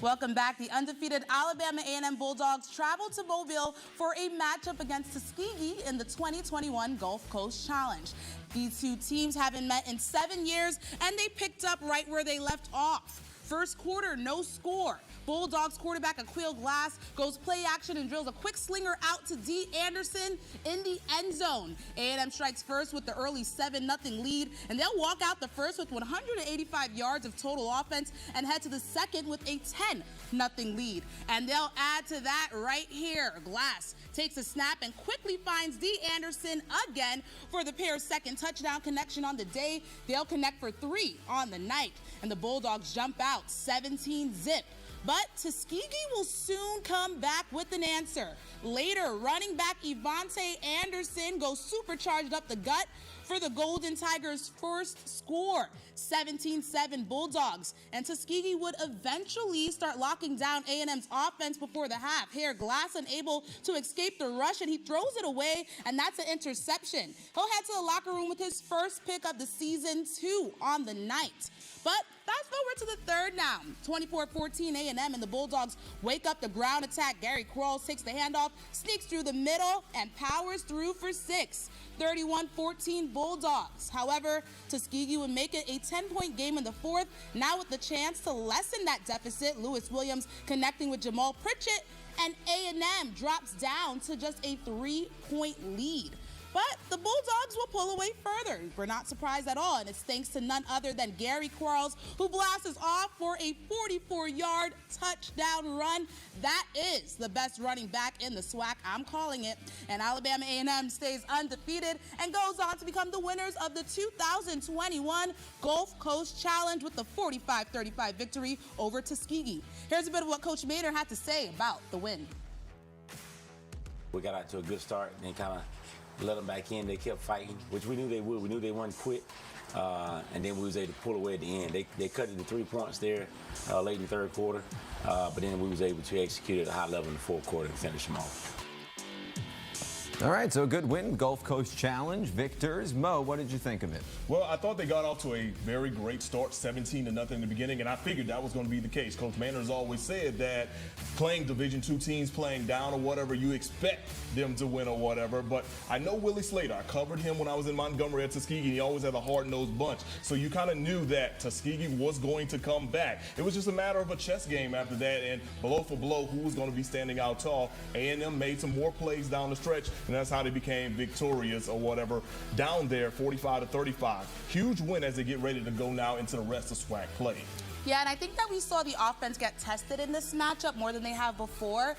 Welcome back. The undefeated Alabama A&M Bulldogs traveled to Mobile for a matchup against Tuskegee in the 2021 Gulf Coast Challenge. These two teams haven't met in 7 years, and they picked up right where they left off. First quarter, no score. Bulldogs quarterback Aqeel Glass goes play action and drills a quick slinger out to D. Anderson in the end zone. A&M strikes first with the early 7-0 lead, and they'll walk out the first with 185 yards of total offense and head to the second with a 10-0 lead. And they'll add to that right here. Glass takes a snap and quickly finds D. Anderson again for the pair's second touchdown connection on the day. They'll connect for 3 on the night, and the Bulldogs jump out 17-zip. But Tuskegee will soon come back with an answer. Later, running back Evante Anderson goes supercharged up the gut for the Golden Tigers' first score, 17-7 Bulldogs. And Tuskegee would eventually start locking down A&M's offense before the half. Here, Glass unable to escape the rush, and he throws it away, and that's an interception. He'll head to the locker room with his first pick of the season, 2 on the night. But fast forward to the third now. 24-14 A&M, and the Bulldogs wake up the ground attack. Gary Quarles takes the handoff, sneaks through the middle, and powers through for 6. 31-14 Bulldogs. However, Tuskegee would make it a 10-point game in the fourth, now with the chance to lessen that deficit. Lewis Williams connecting with Jamal Pritchett, and A&M drops down to just a 3-point lead. But the Bulldogs will pull away further. We're not surprised at all, and it's thanks to none other than Gary Quarles, who blasts off for a 44-yard touchdown run. That is the best running back in the SWAC. I'm calling it. And Alabama A&M stays undefeated and goes on to become the winners of the 2021 Gulf Coast Challenge with the 45-35 victory over Tuskegee. Here's a bit of what Coach Maynor had to say about the win. We got out to a good start and then kind of let them back in. They kept fighting, which we knew they would. We knew they wouldn't quit. And then we was able to pull away at the end. They cut it to 3 points there late in the third quarter. But then we was able to execute at a high level in the fourth quarter and finish them off. All right, so a good win, Gulf Coast Challenge, victors. Mo, what did you think of it? Well, I thought they got off to a very great start, 17-0 in the beginning, and I figured that was going to be the case. Coach Maynor has always said that playing Division II teams, playing down or whatever, you expect them to win or whatever. But I know Willie Slater. I covered him when I was in Montgomery at Tuskegee. He always had a hard-nosed bunch. So you kind of knew that Tuskegee was going to come back. It was just a matter of a chess game after that, and blow for blow, who was going to be standing out tall. A&M made some more plays down the stretch, and that's how they became victorious or whatever down there, 45-35. Huge win as they get ready to go now into the rest of SWAC play. Yeah, and I think that we saw the offense get tested in this matchup more than they have before.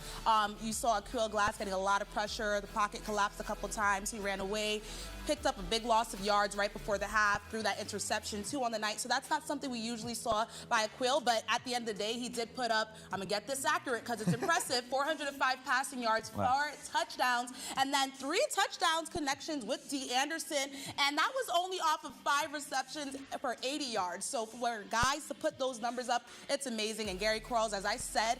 You saw Aqeel Glass getting a lot of pressure. The pocket collapsed a couple times. He ran away, picked up a big loss of yards right before the half, threw that interception 2 on the night. So that's not something we usually saw by Aqeel, but at the end of the day, he did put up, I'm going to get this accurate because it's impressive, 405 passing yards, 4 touchdowns, and then 3 touchdowns connections with D. Anderson, and that was only off of 5 receptions for 80 yards. So for guys to put those numbers up, it's amazing. And Gary Quarles, as I said,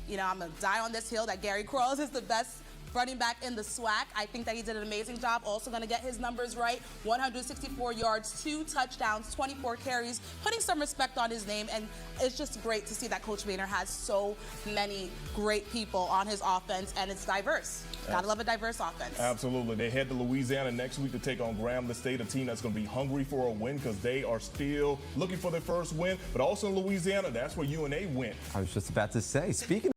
you know, I'm going to die on this hill that Gary Quarles is the best running back in the SWAC. I think that he did an amazing job. Also going to get his numbers right. 164 yards, 2 touchdowns, 24 carries, putting some respect on his name. And it's just great to see that Coach Maynor has so many great people on his offense, and it's diverse. Gotta love a diverse offense. Absolutely. They head to Louisiana next week to take on Grambling State, a team that's going to be hungry for a win because they are still looking for their first win. But also in Louisiana, that's where UNA went. I was just about to say, speaking